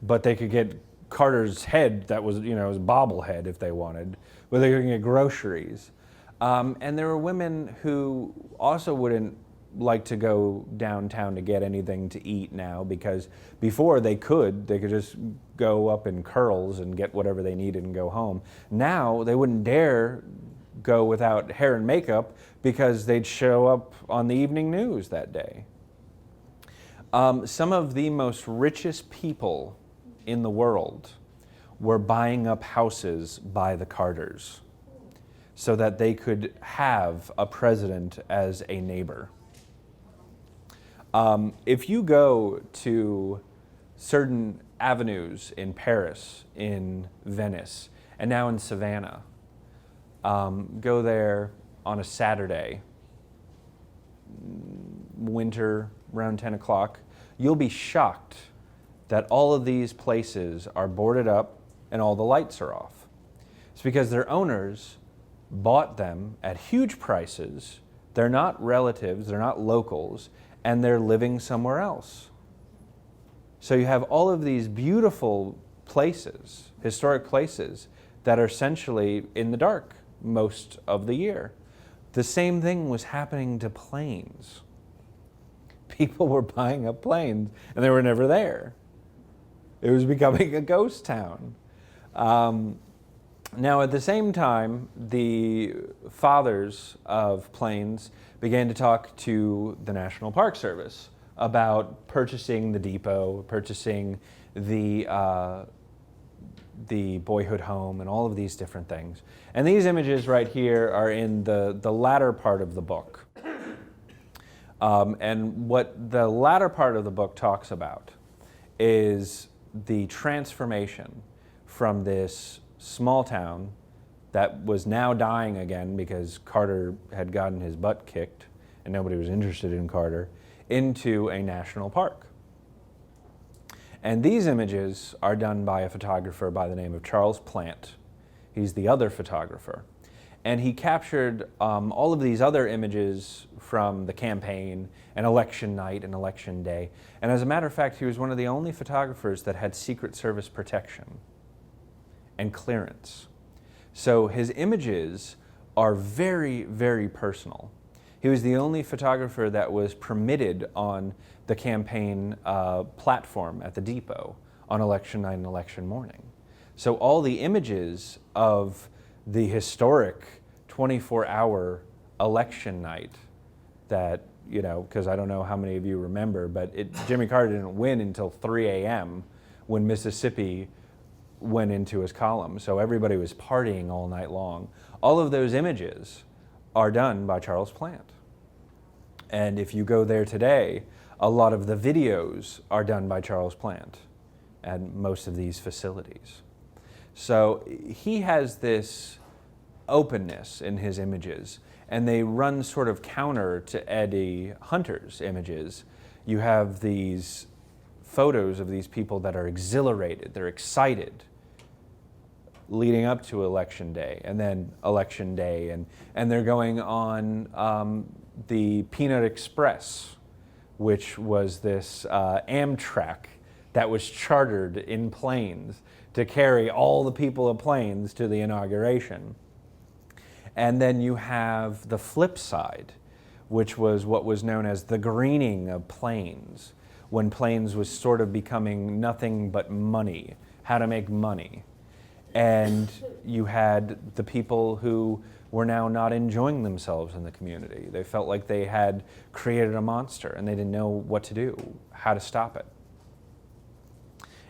but they could get Carter's head that was, you know, his bobblehead if they wanted, but they couldn't get groceries. And there were women who also wouldn't like to go downtown to get anything to eat now, because before they could just go up in curls and get whatever they needed and go home. Now they wouldn't dare go without hair and makeup because they'd show up on the evening news that day. Some of the most richest people in the world were buying up houses by the Carters so that they could have a president as a neighbor. If you go to certain avenues in Paris, in Venice, and now in Savannah, go there on a Saturday, winter, around 10 o'clock, you'll be shocked that all of these places are boarded up and all the lights are off. It's because their owners bought them at huge prices. They're not relatives, they're not locals, and they're living somewhere else. So you have all of these beautiful places, historic places, that are essentially in the dark most of the year. The same thing was happening to planes. People were buying up planes and they were never there. It was becoming a ghost town. Now, at the same time, the fathers of planes began to talk to the National Park Service about purchasing the depot, purchasing the boyhood home, and all of these different things. And these images right here are in the latter part of the book. And what the latter part of the book talks about is the transformation from this small town that was now dying again because Carter had gotten his butt kicked and nobody was interested in Carter, into a national park. And these images are done by a photographer by the name of Charles Plant. He's the other photographer. And he captured all of these other images from the campaign and election night and election day. And as a matter of fact, he was one of the only photographers that had Secret Service protection and clearance. So his images are very, very personal. He was the only photographer that was permitted on the campaign platform at the depot on election night and election morning. So all the images of the historic 24-hour election night that, you know, because I don't know how many of you remember, but Jimmy Carter didn't win until 3 a.m. when Mississippi went into his column. So everybody was partying all night long. All of those images are done by Charles Plant. And if you go there today, a lot of the videos are done by Charles Plant at most of these facilities. So he has this openness in his images, and they run sort of counter to Eddie Hunter's images. You have these photos of these people that are exhilarated, they're excited leading up to election day, and then election day, and they're going on the Peanut Express, which was this Amtrak that was chartered in planes to carry all the people of Plains to the inauguration. And then you have the flip side, which was what was known as the greening of Plains, when Plains was sort of becoming nothing but money, how to make money. And you had the people who were now not enjoying themselves in the community. They felt like they had created a monster and they didn't know what to do, how to stop it.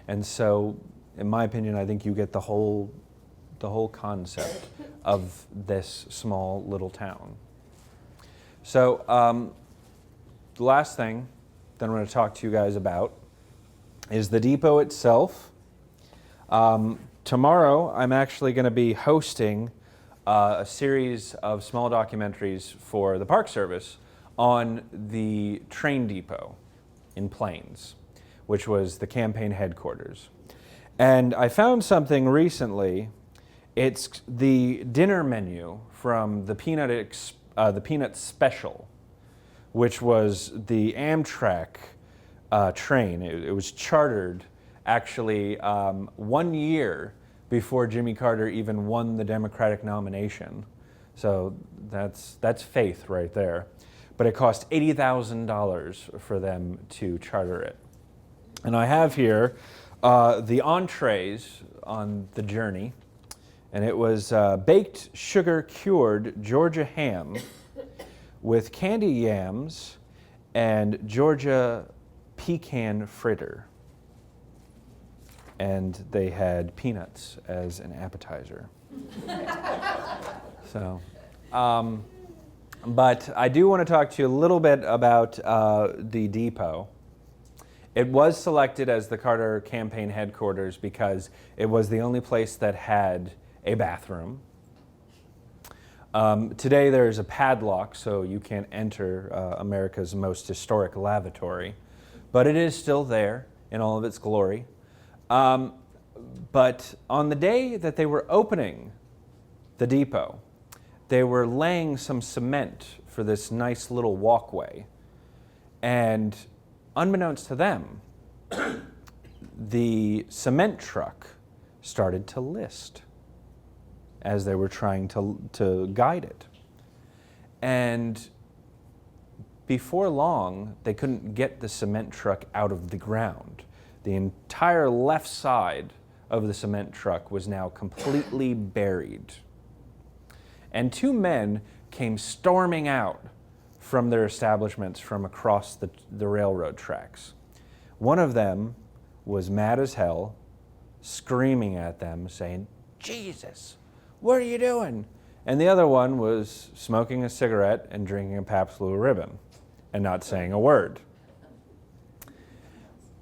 And so, in my opinion, I think you get the whole concept of this small little town. So, the last thing that I'm going to talk to you guys about is the depot itself. Tomorrow, I'm actually going to be hosting a series of small documentaries for the Park Service on the train depot in Plains, which was the campaign headquarters. And I found something recently. It's the dinner menu from the Peanut Special, which was the Amtrak train. It was chartered actually 1 year before Jimmy Carter even won the Democratic nomination. So that's faith right there. But it cost $80,000 for them to charter it. And I have here the entrees on the journey. And it was baked sugar-cured Georgia ham with candy yams and Georgia pecan fritter. And they had peanuts as an appetizer. So, but I do want to talk to you a little bit about the depot. It was selected as the Carter campaign headquarters because it was the only place that had a bathroom. Today there's a padlock, so you can't enter America's most historic lavatory, but it is still there in all of its glory. But on the day that they were opening the depot, they were laying some cement for this nice little walkway. And unbeknownst to them, the cement truck started to list as they were trying to guide it. And before long, they couldn't get the cement truck out of the ground. The entire left side of the cement truck was now completely buried. And two men came storming out from their establishments from across the railroad tracks. One of them was mad as hell, screaming at them, saying, "Jesus, what are you doing?" And the other one was smoking a cigarette and drinking a Pabst Blue Ribbon and not saying a word.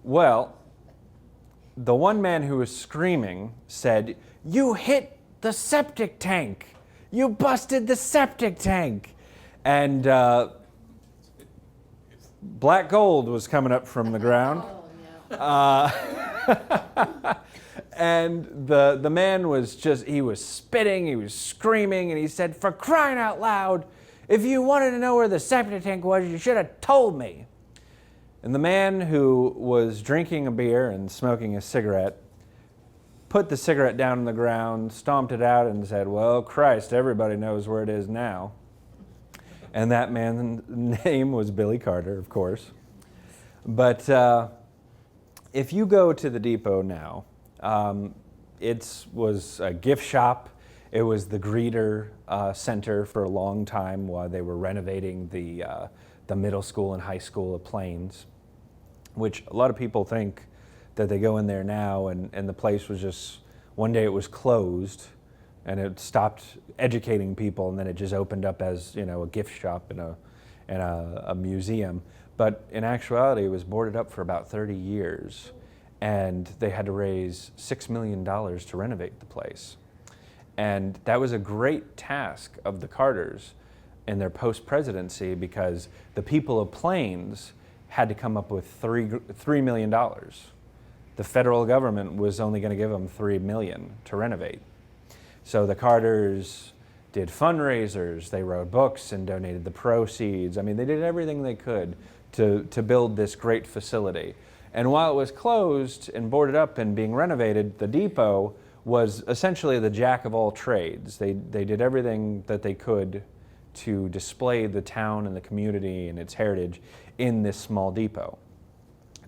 Well, the one man who was screaming said, "You hit the septic tank. You busted the septic tank." And black gold was coming up from the ground. And the man was he was spitting, he was screaming, and he said, "For crying out loud, if you wanted to know where the septic tank was, you should have told me." And the man who was drinking a beer and smoking a cigarette put the cigarette down on the ground, stomped it out, and said, "Well, Christ, everybody knows where it is now." And that man's name was Billy Carter, of course. But if you go to the depot now, it was a gift shop. It was the greeter center for a long time while they were renovating the middle school and high school of Plains, which a lot of people think that they go in there now and the place was just, one day it was closed and it stopped educating people, and then it just opened up as, a gift shop and a museum. But in actuality, it was boarded up for about 30 years, and they had to raise $6 million to renovate the place. And that was a great task of the Carters in their post-presidency, because the people of Plains had to come up with $3 million. The federal government was only going to give them $3 million to renovate. So the Carters did fundraisers, they wrote books and donated the proceeds. I mean, they did everything they could to build this great facility. And while it was closed and boarded up and being renovated, the depot was essentially the jack of all trades. They did everything that they could to display the town and the community and its heritage in this small depot.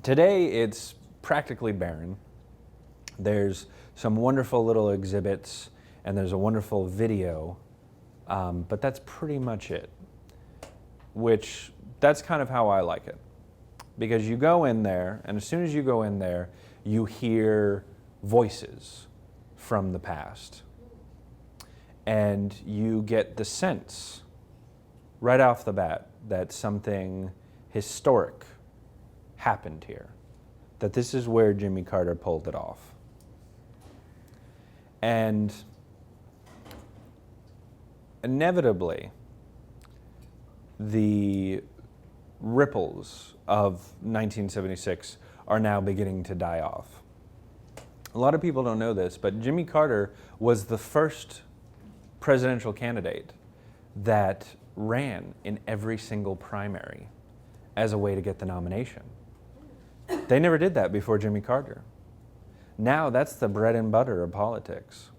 Today, it's practically barren. There's some wonderful little exhibits, and there's a wonderful video, but that's pretty much it, which that's kind of how I like it. Because you go in there, and as soon as you go in there, you hear voices from the past. And you get the sense, right off the bat, that something historic happened here. That this is where Jimmy Carter pulled it off. And inevitably, the ripples of 1976 are now beginning to die off. A lot of people don't know this, but Jimmy Carter was the first presidential candidate that ran in every single primary as a way to get the nomination. They never did that before Jimmy Carter. Now that's the bread and butter of politics.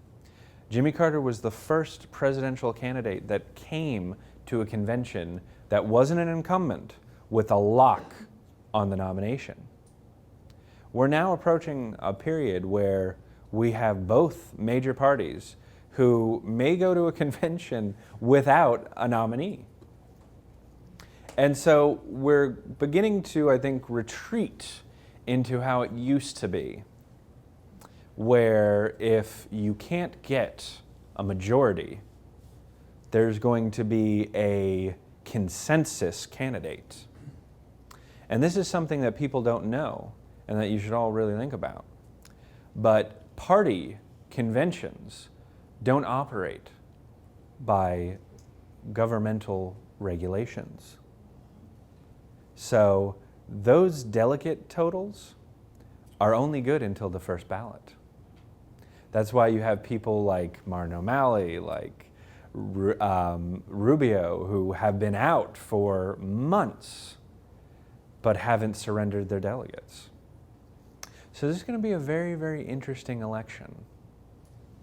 Jimmy Carter was the first presidential candidate that came to a convention that wasn't an incumbent with a lock on the nomination. We're now approaching a period where we have both major parties who may go to a convention without a nominee. And so we're beginning to, I think, retreat into how it used to be, where if you can't get a majority, there's going to be a consensus candidate. And this is something that people don't know and that you should all really think about. But party conventions don't operate by governmental regulations. So those delegate totals are only good until the first ballot. That's why you have people like Martin O'Malley, like Rubio, who have been out for months but haven't surrendered their delegates. So this is going to be a very, very interesting election.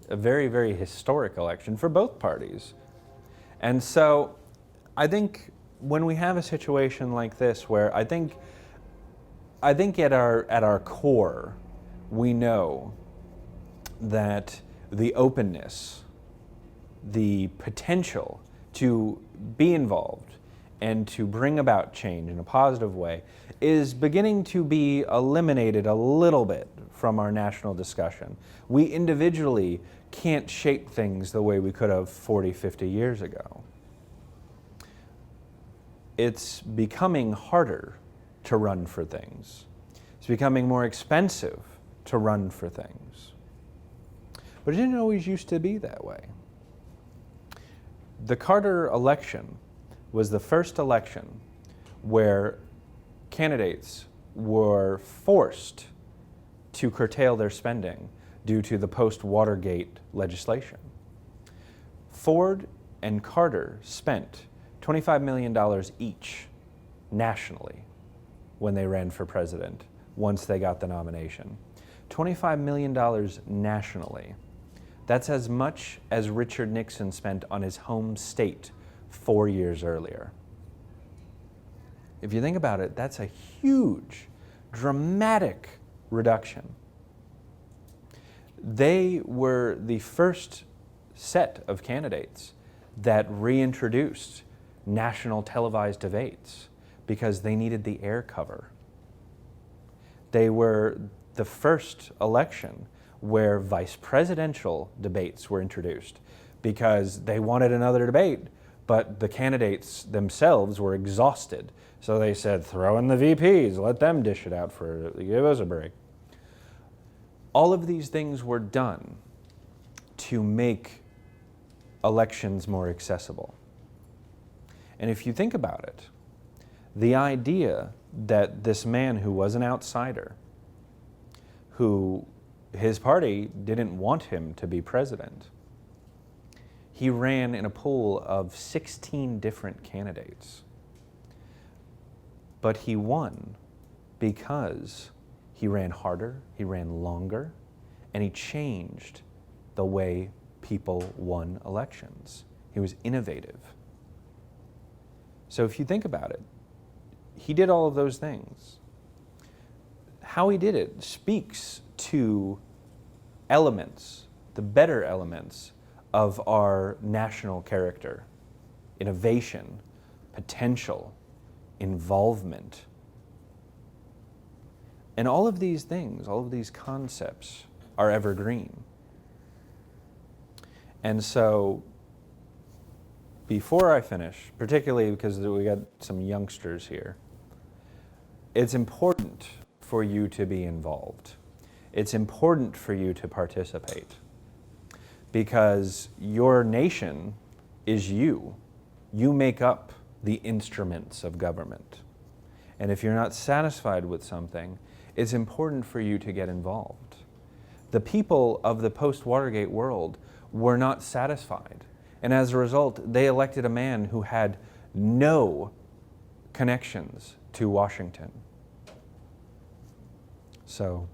A very, very historic election for both parties. And so I think when we have a situation like this where I think at our core we know that the openness, the potential to be involved and to bring about change in a positive way is beginning to be eliminated a little bit from our national discussion. We individually can't shape things the way we could have 40, 50 years ago. It's becoming harder to run for things. It's becoming more expensive to run for things. But it didn't always used to be that way. The Carter election was the first election where candidates were forced to curtail their spending due to the post-Watergate legislation. Ford and Carter spent $25 million each nationally when they ran for president once they got the nomination. $25 million nationally. That's as much as Richard Nixon spent on his home state 4 years earlier. If you think about it, that's a huge, dramatic reduction. They were the first set of candidates that reintroduced national televised debates because they needed the air cover. They were the first election where vice presidential debates were introduced because they wanted another debate, but the candidates themselves were exhausted. So they said, throw in the VPs, let them dish it out give us a break. All of these things were done to make elections more accessible. And if you think about it, the idea that this man who was an outsider, who his party didn't want him to be president, he ran in a pool of 16 different candidates. But he won because he ran harder, he ran longer, and he changed the way people won elections. He was innovative. So if you think about it, he did all of those things. How he did it speaks to elements, the better elements of our national character: innovation, potential, involvement. And all of these things, all of these concepts are evergreen. And so, before I finish, particularly because we got some youngsters here, it's important for you to be involved. It's important for you to participate because your nation is you. You make up the instruments of government. And if you're not satisfied with something, it's important for you to get involved the people of the post-Watergate world were not satisfied. And as a result, they elected a man who had no connections to Washington. So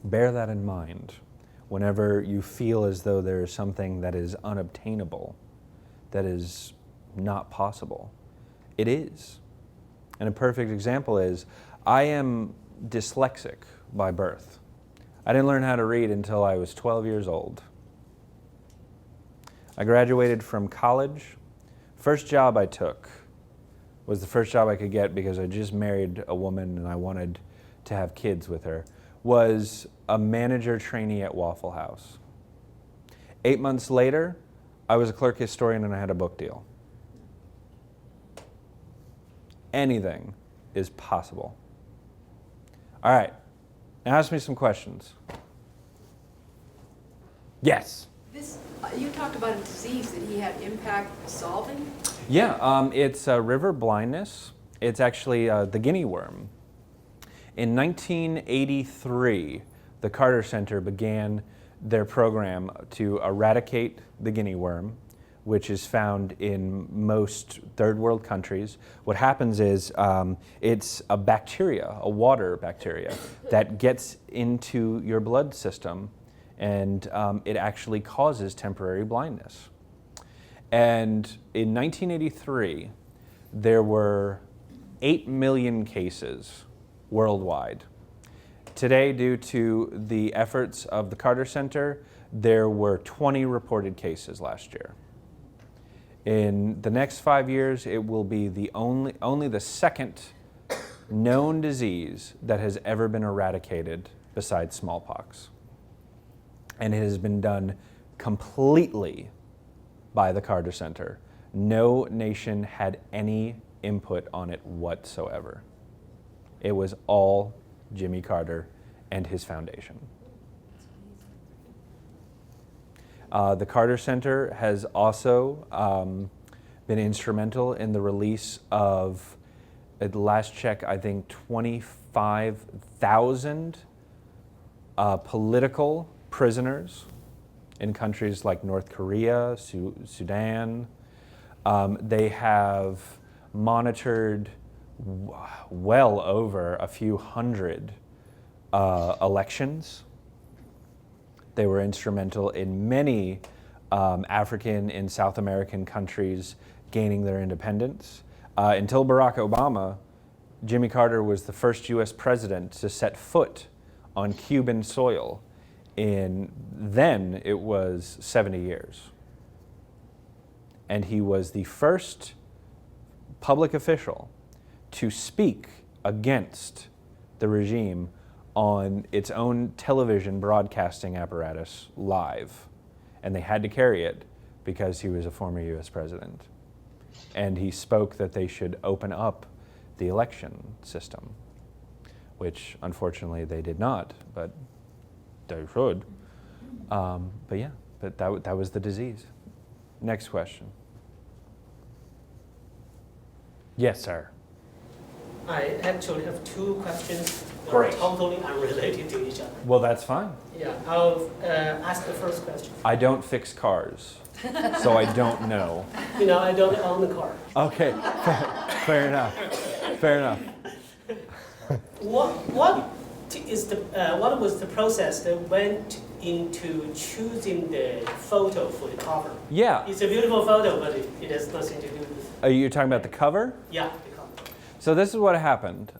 bear that in mind whenever you feel as though there is something that is unobtainable, that is not possible. It is. And a perfect example is, I am dyslexic by birth. I didn't learn how to read until I was 12 years old. I graduated from college. First job I took was the first job I could get because I just married a woman and I wanted to have kids with her, was a manager trainee at Waffle House. 8 months later, I was a clerk historian and I had a book deal. Anything is possible. All right, now ask me some questions. Yes? You talked about a disease that he had impact solving? Yeah, it's river blindness. It's actually the guinea worm. In 1983, the Carter Center began their program to eradicate the guinea worm, which is found in most third world countries. What happens is it's a bacteria, a water bacteria, that gets into your blood system, and it actually causes temporary blindness. And in 1983, there were 8 million cases worldwide. Today, due to the efforts of the Carter Center, there were 20 reported cases last year. In the next 5 years, it will be the only the second known disease that has ever been eradicated besides smallpox. And it has been done completely by the Carter Center. No nation had any input on it whatsoever. It was all Jimmy Carter and his foundation. The Carter Center has also been instrumental in the release of, at the last check, I think 25,000 political prisoners in countries like North Korea, Sudan. They have monitored well over a few hundred elections. They were instrumental in many African and South American countries gaining their independence. Until Barack Obama, Jimmy Carter was the first US president to set foot on Cuban soil then it was 70 years. And he was the first public official to speak against the regime on its own television broadcasting apparatus live. And they had to carry it because he was a former US president. And he spoke that they should open up the election system, which unfortunately they did not, but they should. But yeah, that was the disease. Next question. Yes, sir. I actually have two questions that Great. are totally unrelated to each other. Well, that's fine. Yeah, I'll ask the first question. I don't fix cars, so I don't know. You know, I don't own the car. Okay, fair enough. Fair enough. What was the process that went into choosing the photo for the cover? Yeah. It's a beautiful photo, but it has nothing to do with. Are you talking about the cover? Yeah, the cover. So this is what happened.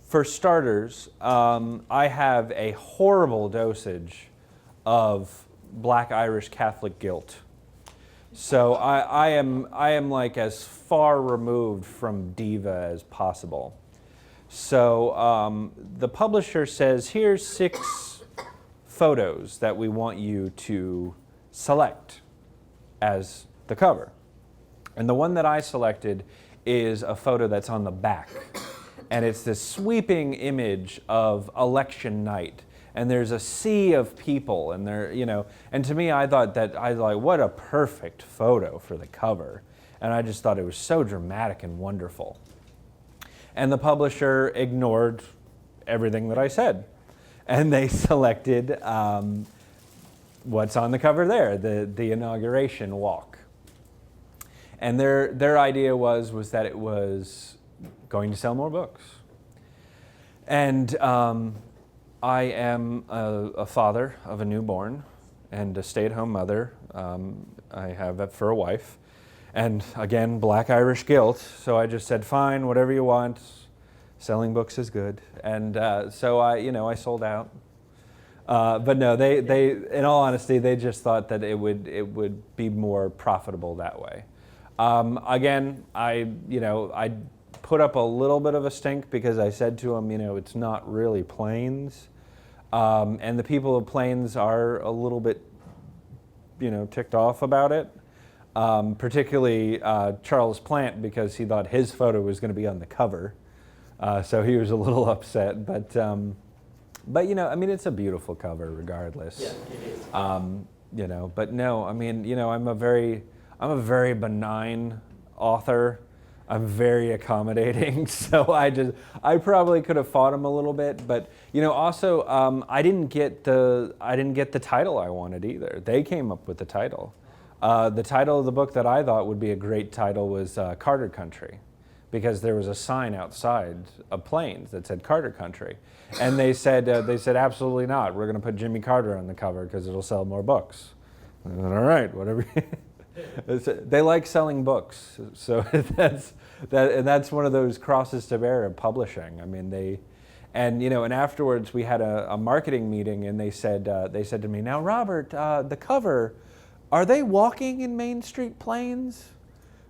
For starters, I have a horrible dosage of Black Irish Catholic guilt. So I am like as far removed from diva as possible. So the publisher says, here's 6 photos that we want you to select as the cover. And the one that I selected is a photo that's on the back. And it's this sweeping image of election night. And there's a sea of people, and and to me, I was like, what a perfect photo for the cover. And I just thought it was so dramatic and wonderful. And the publisher ignored everything that I said. And they selected what's on the cover there, the inauguration walk. And their idea was that it was going to sell more books. And I am a father of a newborn and a stay-at-home mother. I have that for a wife. And again, Black Irish guilt. So I just said, fine, whatever you want. Selling books is good. And so I sold out. But no, they, in all honesty, they just thought that it would be more profitable that way. Again, I put up a little bit of a stink because I said to them, it's not really planes. And the people of Plains are a little bit, ticked off about it. Particularly Charles Plant, because he thought his photo was going to be on the cover. So he was a little upset. But it's a beautiful cover regardless. Yeah, it is. But no, I'm a very benign author. I'm very accommodating, so I probably could have fought him a little bit, but also I didn't get the title I wanted either. They came up with the title. The title of the book that I thought would be a great title was Carter Country, because there was a sign outside of Plains that said Carter Country, and they said absolutely not. We're going to put Jimmy Carter on the cover because it'll sell more books. I said, all right, whatever. They like selling books, so that's one of those crosses to bear of publishing. And afterwards we had a marketing meeting, and they said to me, now Robert, the cover, are they walking in Main Street Plains?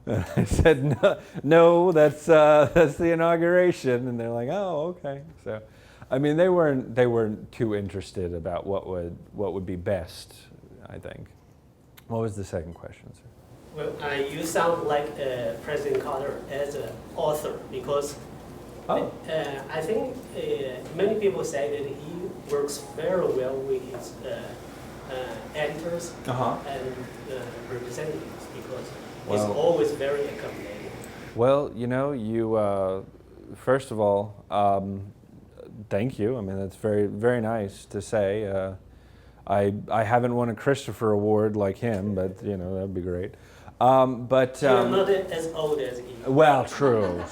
And I said, no, that's the inauguration, and they're like, oh, okay. So, they weren't too interested about what would be best, I think. What was the second question, sir? Well, you sound like President Carter as an author, because I think many people say that he works very well with his editors and representatives, because he's always very accommodating. Well, you first of all, thank you. That's very, very nice to say. I haven't won a Christopher Award like him, but that'd be great. But you're not as old as he. Well, true.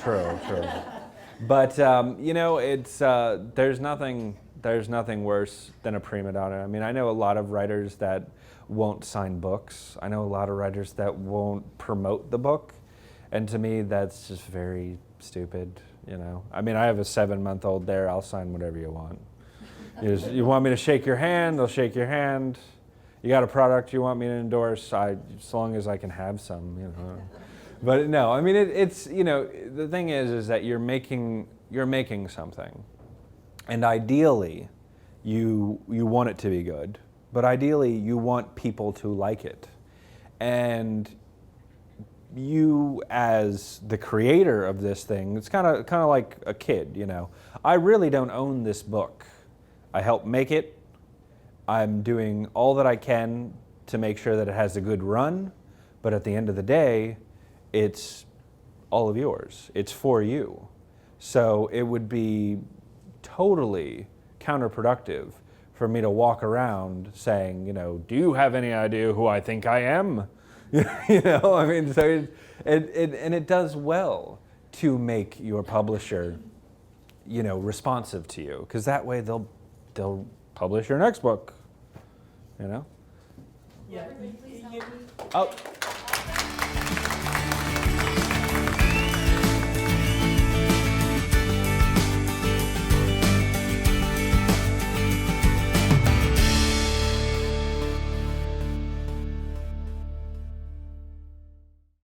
But it's there's nothing worse than a prima donna. I know a lot of writers that won't sign books. I know a lot of writers that won't promote the book, and to me, that's just very stupid. I have a 7-month-old there. I'll sign whatever you want. You want me to shake your hand, I'll shake your hand. You got a product you want me to endorse, as long as I can have some, But no, it's the thing is that you're making something, and ideally, you want it to be good, but ideally you want people to like it, and you as the creator of this thing, it's kind of like a kid, I really don't own this book. I help make it. I'm doing all that I can to make sure that it has a good run, but at the end of the day, it's all of yours. It's for you. So it would be totally counterproductive for me to walk around saying, do you have any idea who I think I am? So it does well to make your publisher, responsive to you, because that way they'll publish your next book, Yeah. Oh.